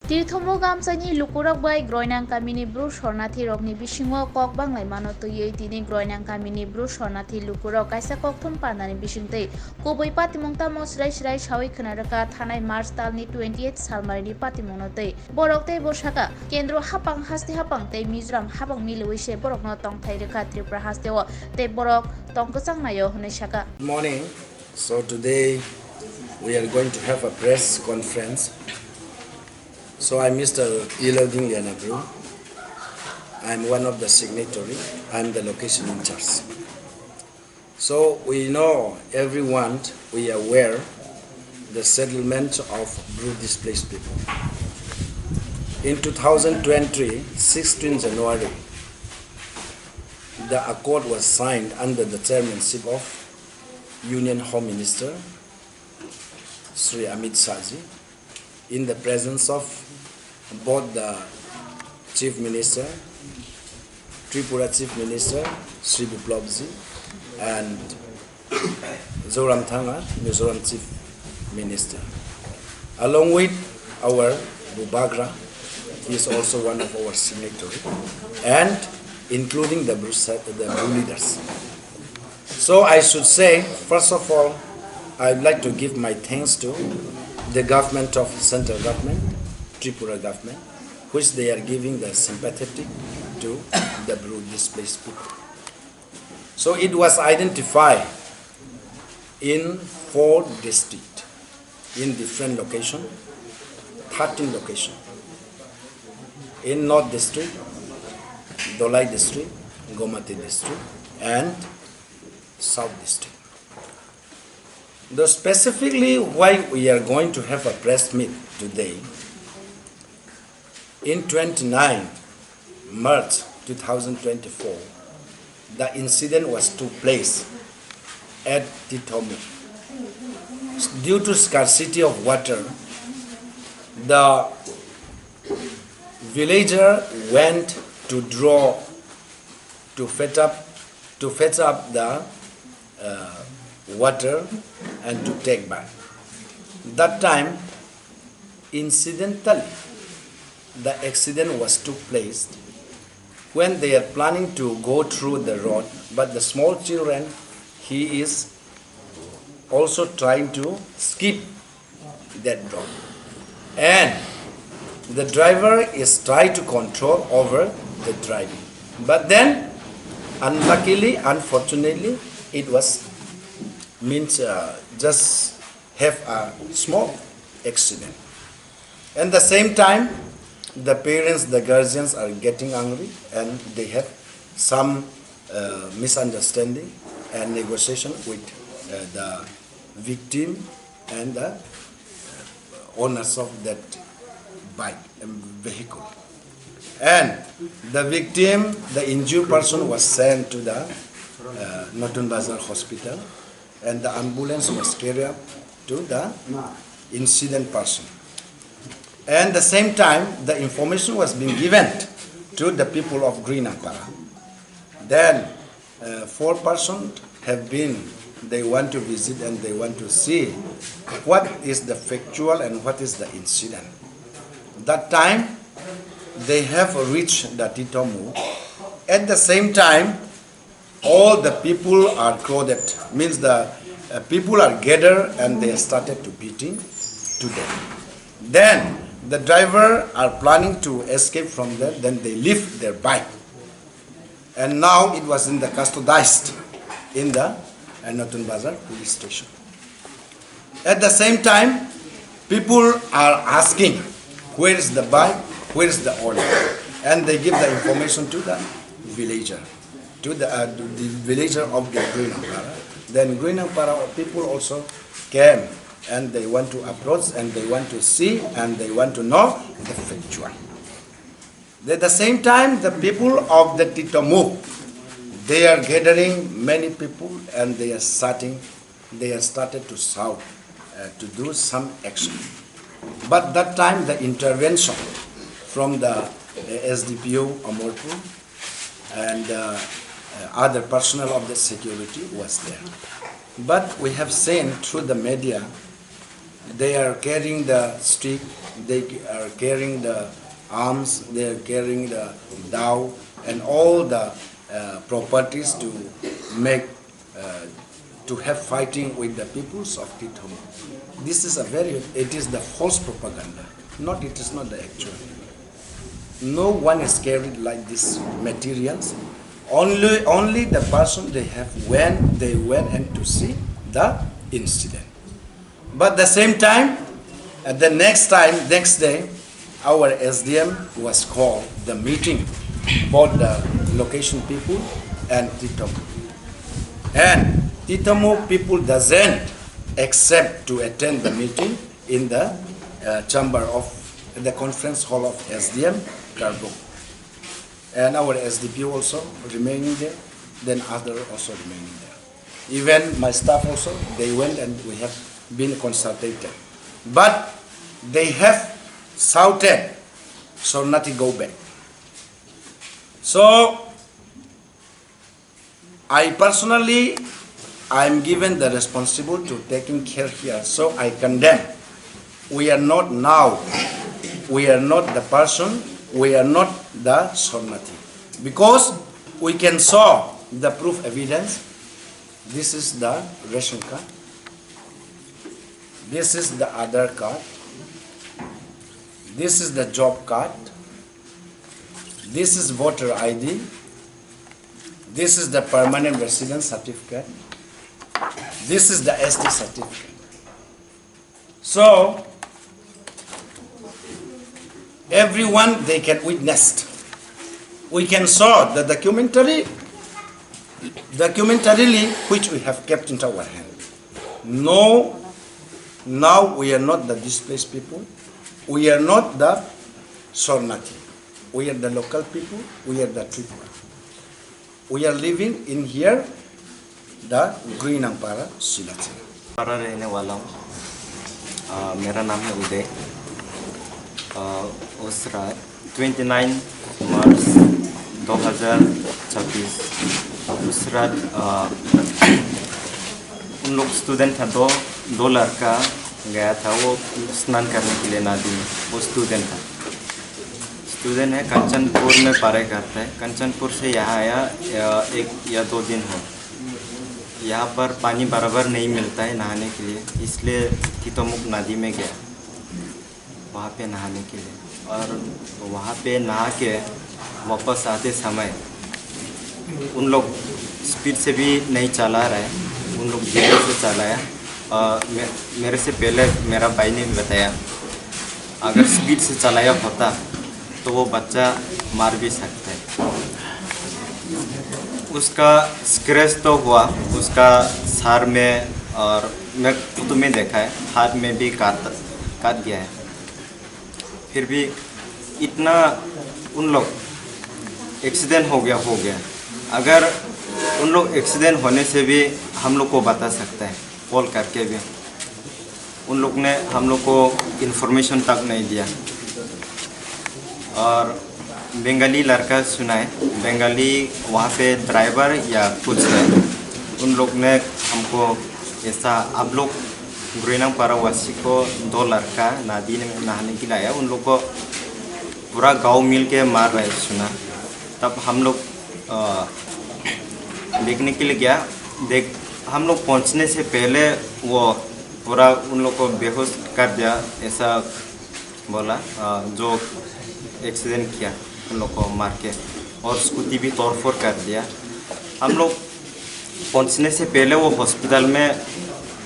Tirthomo gamsani lukurok bai Groingnang kamini Brurog Shornathi rokni bisingo kok banglai mano tuyei tini Groingnang kamini Brurog Shornathi lukurok kaisa kokthum parnani bisingtei kubui patimung tamo srai sawi khwnarwkha thanai March talni 28 salmarini patimungno tei Borok tei Saka kendro hapang hasti hapang tei Mizoram hapang milui se Borokno tongthai rwkha Tripura hasteo tei Borok tongkwchangnayo hinui Saka. Good morning. So today we are going to have a press conference. So I'm Mr. Iloding Lianabru. I'm one of the signatory. I'm the location in charge. So we know everyone, we are aware the settlement of Brurog displaced people. In 2020, 16 January, the accord was signed under the chairmanship of Union Home Minister Sri Amit Shahji, in the presence of both the Chief Minister, Tripura Chief Minister Sri Biplobji, and Zoramthanga, Mizoram Chief Minister, along with our Bubagra, he is also one of our signatory, and including the Brurog leaders. So I should say, first of all, I'd like to give my thanks to the government of central government, Tripura government, which they are giving the sympathetic to the Brurog displaced people. So it was identified in 4 districts, in different locations, 13 locations. In North District, Dolai District, Gomati District, and South District. Though specifically why we are going to have a press meet today, in 29 March 2024, the incident was took place at Titomu. Due to scarcity of water, the villager went to draw to fetch up the water and to take back. That time, incidentally, the accident was took place when they are planning to go through the road, but the small children, he is also trying to skip that road. And the driver is trying to control over the driving. But then, unluckily, unfortunately, it was just have a small accident. And the same time, the parents, the guardians are getting angry, and they have some misunderstanding and negotiation with the victim and the owners of that bike and vehicle. And the victim, the injured person, was sent to the Notun Bazar hospital, and the ambulance was carried up to the incident person. And at the same time, the information was being given to the people of Groingnang. Then 4 persons have been, they want to visit and they want to see what is the factual and what is the incident. That time, they have reached the Titomu. At the same time, all the people are crowded, means the people are gathered and they started to beating to them. Then the driver are planning to escape from there, then they lift their bike. And now it was in the custodized in the Notun Bazar police station. At the same time, people are asking, where is the bike, where is the owner? And they give the information to the villager, to the villager of the Groingnang. Then Groingnang people also came and they want to approach and they want to see and they want to know the factual. At the same time, the people of the Titomu, they are gathering many people and they are started to shout, to do some action. But that time the intervention from the SDPO Amorpur and other personnel of the security was there. But we have seen through the media They are carrying the stick, they are carrying the arms, they are carrying the dao and all the properties to make, to have fighting with the peoples of Phirokmung. This is it is the false propaganda. It is not the actual. No one is carried like this materials. Only the person they have when they went and to see the incident. But the same time, at the next day, our SDM was called the meeting, both the location people and Phirokmung. And Phirokmung people doesn't accept to attend the meeting in the chamber of the conference hall of SDM, Borok. And our SDP also remaining there, then other also remaining there. Even my staff also, they went and we have been consulted. But they have shouted, Swrangchati go back. So, I personally, I am given the responsible to taking care here. So I condemn. We are not now, we are not the person, we are not the Swrangchati. Because we can show the proof evidence. This is the ration card. This is the Aadhaar card. This is the job card. This is voter ID. This is the permanent residence certificate. This is the SD certificate. So, everyone they can witness. We can show the documentarily which we have kept in our hand. No, now we are not the displaced people. We are not the Swrangchati. We are the local people. We are the Tripura. We are living in here, the Groingnang para Silache. para रहने वाला हूँ। मेरा नाम है उदय। उस रात 29 मार्च 2026 उस रात उन लोग स्टूडेंट था दो लड़का गया था वो स्नान करने के लिए नदी में। वो स्टूडेंट है कंचनपुर में पढ़ाई करता है। कंचनपुर से यहाँ आया 1 या 2 दिन हो। यहाँ पर पानी बराबर नहीं मिलता है नहाने के लिए, इसलिए फिरोकमुंग नदी में गया वहाँ पे नहाने के लिए। और वहाँ पे नहा के वापस आते समय उन लोग स्पीड से भी नहीं चला रहा है, उन लोग धीरे से चलाया। मेरे से पहले मेरा भाई ने बताया अगर स्पीड से चलाया होता तो वो बच्चा मार भी सकता है। उसका स्क्रैच तो हुआ उसका सर में, और मैं खुद में देखा है हाथ में भी काट गया है। फिर भी इतना उन लोग एक्सीडेंट हो गया। अगर उन लोग एक्सीडेंट होने से भी हम लोग को बता सकता है कॉल करके भी। उन लोग ने हम लोग को इन्फॉर्मेशन तक नहीं दिया। और बंगाली लड़का सुना है, बंगाली वहाँ पे ड्राइवर या कुछ है, उन लोग ने हमको ऐसा आप लोग ग्रोइंगनांग पारावासी को 2 लड़का नदी में नहाने के लिए आया, उन लोग को पूरा गांव मिल के मार रहे सुना। तब हम लोग देखने के लिए गया। हम लोग पहुँचने से पहले वो पूरा उन लोग को बेहोश कर दिया ऐसा बोला। जो एक्सीडेंट किया उन लोग को मार के, और स्कूटी भी तोड़फोड़ कर दिया। हम लोग पहुंचने से पहले वो हॉस्पिटल में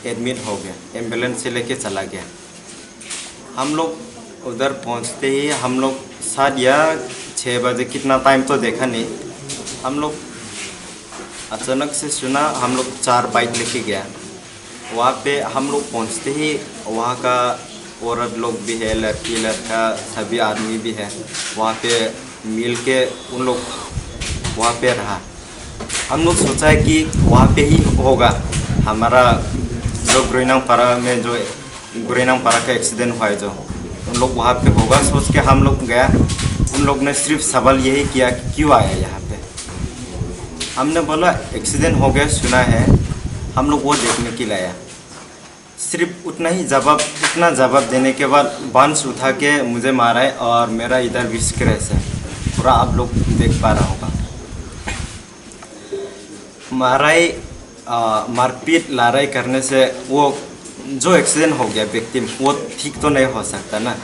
एडमिट हो गया, एम्बुलेंस से लेके चला गया। हम लोग उधर पहुंचते ही हम लोग 7 या 6 बजे, कितना टाइम तो देखा नहीं। हम लोग अचानक से सुना, हम लोग 4 बाइक लेके गया। वहाँ पे हम लोग पहुँचते ही वहाँ का औरत लोग भी है, लड़की लड़का सभी आदमी भी है। वहाँ पे मिल के उन लोग वहाँ पे रहा। हम लोग सोचा है कि वहाँ पे ही होगा हमारा जो ग्रोइंगनांग पारा में जो ग्रोइंगनांग पारा का एक्सीडेंट हुआ है, जो उन लोग वहाँ पे होगा सोच के हम लोग गया। उन लोग ने सिर्फ सवाल यही किया कि क्यों आया यहाँ पे। हमने बोला एक्सीडेंट हो गया सुना है, हम लोग वो देखने के लिए आया। सिर्फ उतना जवाब देने के बाद बांस उठा के मुझे मारा है और मेरा इधर भी स्क्रैच है पूरा, आप लोग देख पा रहा होगा। मारपीट लड़ाई करने से वो जो एक्सीडेंट हो गया व्यक्ति वो ठीक तो नहीं हो सकता ना।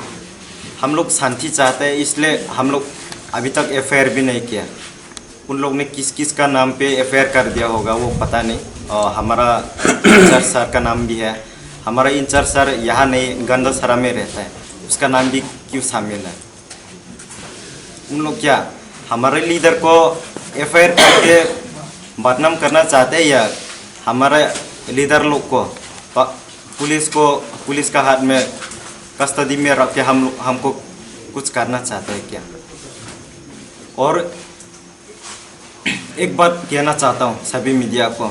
हम लोग शांति चाहते हैं, इसलिए हम लोग अभी तक एफआईआर भी नहीं किया। उन लोग ने किस किस का नाम पे एफआईआर कर दिया होगा वो पता नहीं। और हमारा इंचार्ज सर का नाम भी है, हमारा इंचार्ज सर यहाँ नहीं गंदासरा में रहता है, उसका नाम भी क्यों शामिल है। उन लोग क्या हमारे लीडर को एफआईआर करके बदनाम करना चाहते हैं या हमारे लीडर लोग को पुलिस का हाथ में कस्टडी में रख के हमको कुछ करना चाहते हैं क्या। और एक बात कहना चाहता हूँ सभी मीडिया को,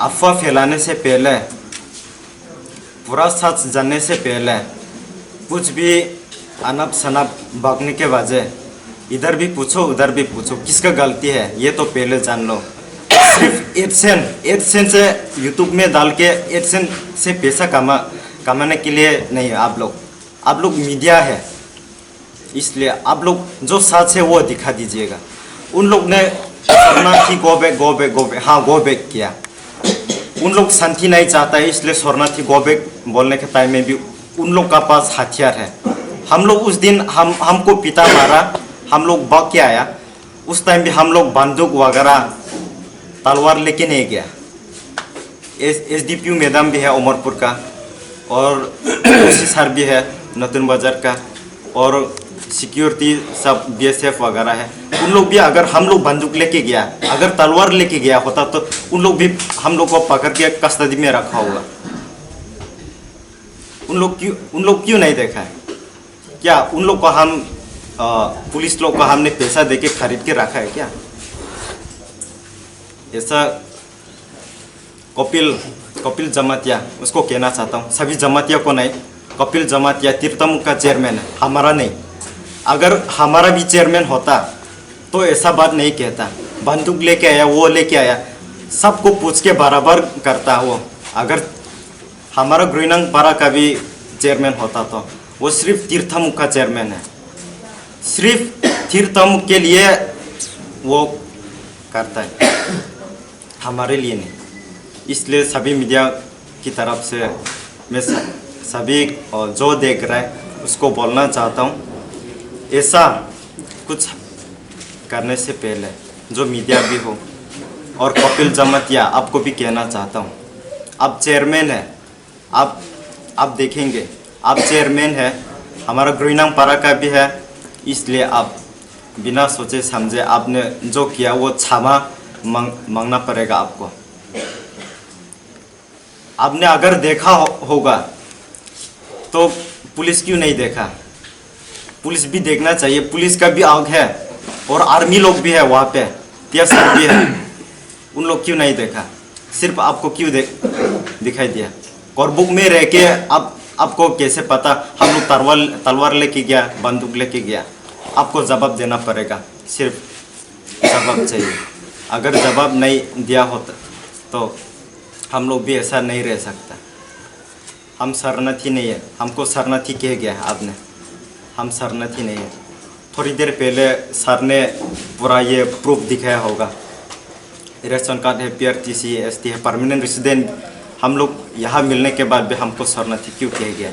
अफवाह फैलाने से पहले, पूरा सच जानने से पहले कुछ भी अनब शनब भागने के वजह इधर भी पूछो उधर भी पूछो, किसका गलती है ये तो पहले जान लो। सिर्फ एडसेंस से यूट्यूब में डाल के एडसेंस से पैसा कमाने के लिए नहीं। आप लोग मीडिया है, इसलिए आप लोग जो सच है वो दिखा दीजिएगा। उन लोग ने शरणार्थी गो बैक हाँ गो बैक किया। उन लोग शांति नहीं चाहता है, इसलिए शरणार्थी गो बैक बोलने के टाइम में भी उन लोग का पास हथियार है। हम लोग उस दिन हमको पिता मारा, हम लोग भाग के आया, उस टाइम भी हम लोग बंदूक वगैरह तलवार लेके नहीं गया। एसडीपीयू मैडम भी है उमरपुर का और ओसी सर भी है नतून बाजार का और सिक्योरिटी सब बीएसएफ वगैरह है। उन लोग भी अगर हम लोग बंदूक लेके गया, अगर तलवार लेके गया होता तो उन लोग भी हम लोग को पकड़ के कस्टडी में रखा होगा। उन लोग क्यों नहीं देखा है क्या? उन लोग को हम पुलिस लोग को हमने पैसा देके खरीद के रखा है क्या? ऐसा कपिल जमातिया उसको कहना चाहता हूँ, सभी जमातिया को नहीं, कपिल जमातिया तीर्थमुख का चेयरमैन है, हमारा नहीं। अगर हमारा भी चेयरमैन होता तो ऐसा बात नहीं कहता। बंदूक लेके आया, वो लेके आया, सबको पूछ के बराबर करता वो। अगर हमारा ग्रोइंगनांग पारा का भी चेयरमैन होता तो वो सिर्फ तीर्थमुख का चेयरमैन है, सिर्फ तीर्थमुख के लिए वो करता है, हमारे लिए नहीं। इसलिए सभी मीडिया की तरफ से मैं सभी जो देख रहा है उसको बोलना चाहता हूँ, ऐसा कुछ करने से पहले जो मीडिया भी हो और कपिल जमातिया आपको भी कहना चाहता हूँ, आप चेयरमैन है, आप देखेंगे आप चेयरमैन है, हमारा ग्रोइंगनांग पारा का भी है, इसलिए आप बिना सोचे समझे आपने जो किया वो क्षमा मांगना पड़ेगा आपको। आपने अगर देखा होगा तो पुलिस क्यों नहीं देखा? पुलिस भी देखना चाहिए, पुलिस का भी आग है और आर्मी लोग भी है वहाँ पे, टीएसआर भी है, उन लोग क्यों नहीं देखा? सिर्फ आपको क्यों दिखाई दिया? कोरबुक में रह के आपको कैसे पता हम लोग तलवार लेके गया, बंदूक लेके गया? आपको जवाब देना पड़ेगा, सिर्फ जवाब चाहिए। अगर जवाब नहीं दिया होता तो हम लोग भी ऐसा नहीं रह सकता। हम शरणार्थी नहीं है, हमको शरणार्थी कह गया आपने, हम शरणार्थी नहीं है। थोड़ी देर पहले सर ने पूरा ये प्रूफ दिखाया होगा, रेशन कार्ड है, पीआरटीसी एसटी है, परमानेंट रेसिडेंट। हम लोग यहाँ मिलने के बाद भी हमको शरणार्थी क्यों कह गया?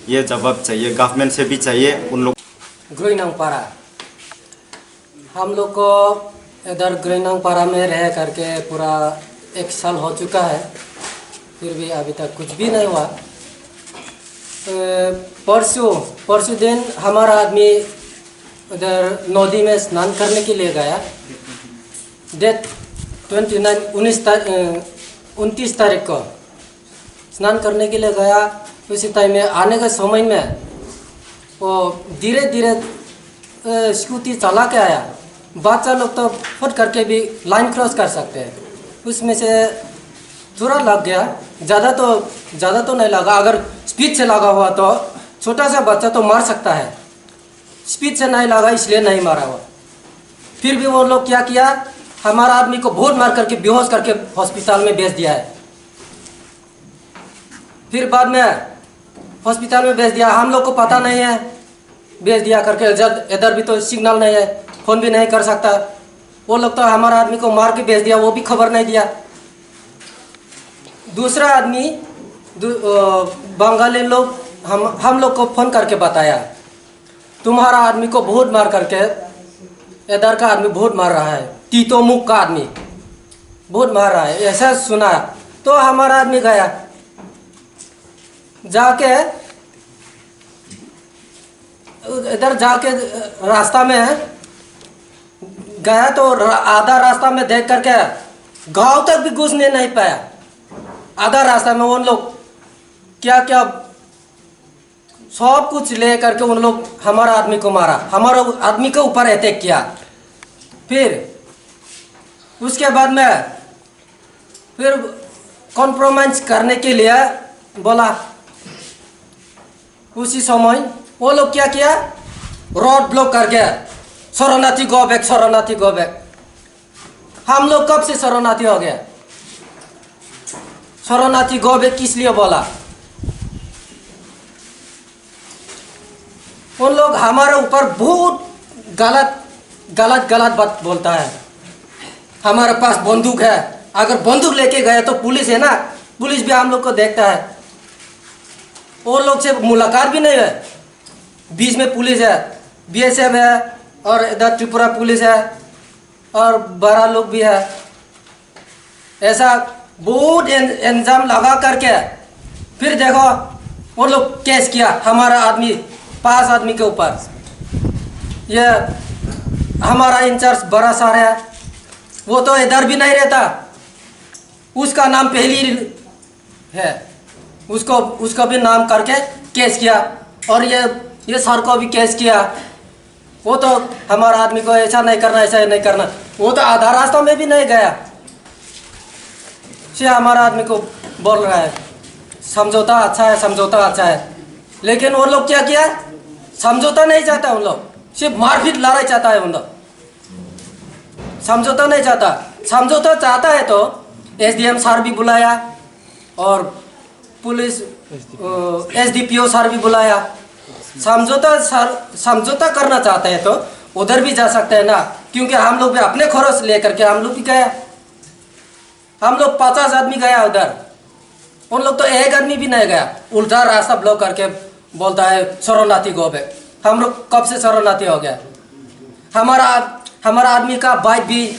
ये जवाब चाहिए, गवर्नमेंट से भी चाहिए। उन लोग ग्रोइंगनांग पारा, हम लोग को इधर ग्रोइंगनांग पारा में रह करके पूरा 1 साल हो चुका है, फिर भी अभी तक कुछ भी नहीं हुआ। परसों दिन हमारा आदमी उधर नदी में स्नान करने के लिए गया, डेट 29 तारीख को स्नान करने के लिए गया। उसी टाइम में आने के समय में वो धीरे धीरे स्कूटी चला के आया। बच्चा लोग तो फुट करके भी लाइन क्रॉस कर सकते हैं, उसमें से थोड़ा लग गया, ज़्यादा तो नहीं लगा। अगर स्पीड से लगा हुआ तो छोटा सा बच्चा तो मार सकता है, स्पीड से नहीं लगा इसलिए नहीं मारा हुआ। फिर भी वो लोग क्या किया, हमारा आदमी को बहुत मार करके बेहोश करके हॉस्पिटल में भेज दिया है। फिर बाद में हॉस्पिटल में भेज दिया, हम लोग को पता नहीं है, भेज दिया करके। इधर भी तो सिग्नल नहीं है, फ़ोन भी नहीं कर सकता। वो लोग तो हमारा आदमी को मार के भेज दिया, वो भी खबर नहीं दिया। दूसरा आदमी बंगाली लोग हम लोग को फ़ोन करके बताया, तुम्हारा आदमी को बहुत मार करके, इधर का आदमी बहुत मार रहा है, तीतोमुख का आदमी बहुत मार रहा है, ऐसा सुना। तो हमारा आदमी गया, जाके इधर जाके रास्ता में गया तो आधा रास्ता में देख करके गांव तक भी घुसने नहीं पाया। आधा रास्ता में उन लोग क्या क्या सब कुछ ले करके उन लोग हमारा आदमी को मारा, हमारा आदमी के ऊपर अटैक किया। फिर उसके बाद में फिर कॉम्प्रोमाइज करने के लिए बोला। उसी समय वो लोग क्या किया, रोड ब्लॉक करके शरणार्थी गो बैक, शरणार्थी गो बैक। हम लोग कब से शरणार्थी हो गया? शरणार्थी गो बैक किस लिए बोला? उन लोग हमारे ऊपर बहुत गलत बात बोलता है। हमारे पास बंदूक है, अगर बंदूक लेके गए तो पुलिस है ना, पुलिस भी हम लोग को देखता है। वो लोग से मुलाकात भी नहीं है, बीच में पुलिस है, बीएसएफ है, और इधर त्रिपुरा पुलिस है, और बड़ा लोग भी है। ऐसा बहुत इंजाम लगा करके फिर देखो वो लोग केस किया हमारा आदमी 5 आदमी के ऊपर। ये हमारा इंचार्ज बड़ा सर है, वो तो इधर भी नहीं रहता, उसका नाम पहली है, उसको भी नाम करके केस किया। और ये सर को भी केस किया। वो तो हमारा आदमी को ऐसा नहीं करना, ऐसा नहीं करना, वो तो आधा रास्ता में भी नहीं गया। से हमारा आदमी को बोल रहा है समझौता अच्छा है, समझौता अच्छा है। लेकिन वो लोग क्या किया, समझौता नहीं चाहता, उन लोग सिर्फ मारपीट लड़ाई चाहता है। उन लोग समझौता नहीं चाहता। समझौता चाहता है तो एसडीएम सर भी बुलाया, और पुलिस एसडीपीओ सर भी बुलाया। समझौता करना चाहते हैं तो उधर भी जा सकते हैं ना, क्योंकि हम लोग भी अपने खर्च लेकर के हम लोग भी गए। हम लोग 50 आदमी गया उधर, उन लोग तो एक आदमी भी नहीं गया। उल्टा रास्ता ब्लॉक करके बोलता है शरणार्थी गो बैक। हम लोग कब से शरणार्थी हो गया? हमारा आदमी का बाइक भी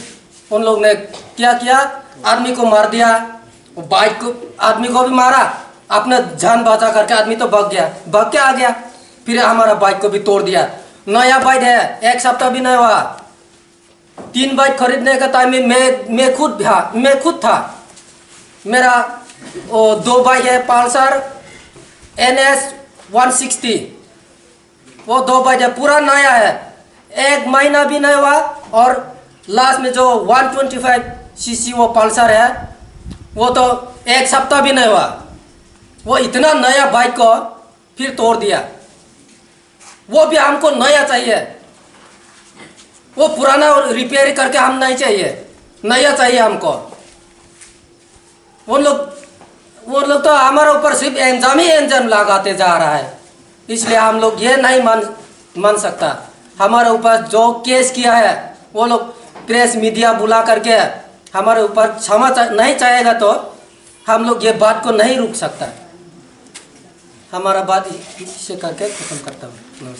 उन लोग ने क्या किया, आदमी को मार दिया। बाइक को आदमी को भी मारा, अपना जान बचा करके आदमी तो भाग के आ गया। फिर हमारा बाइक को भी तोड़ दिया। नया बाइक है, 1 सप्ताह भी नहीं हुआ। 3 बाइक खरीदने का टाइम में मैं खुद था। मेरा 2 बाइक है, पल्सर NS 160, वो 2 बाइक है, पूरा नया है, 1 महीना भी नहीं हुआ। और लास्ट में जो 125cc वो पल्सर है, वो तो 1 सप्ताह भी नहीं हुआ। वो इतना नया बाइक को फिर तोड़ दिया। वो भी हमको नया चाहिए, वो पुराना रिपेयर करके हम नहीं चाहिए, नया चाहिए हमको। वो लोग तो हमारे ऊपर सिर्फ इंजाम लगाते जा रहा है। इसलिए हम लोग ये नहीं मान सकता। हमारे ऊपर जो केस किया है, वो लोग प्रेस मीडिया बुला करके हमारे ऊपर क्षमा नहीं चाहेगा तो हम लोग ये बात को नहीं रुक सकता। हमारा बात इसे करके खत्म करता हूँ।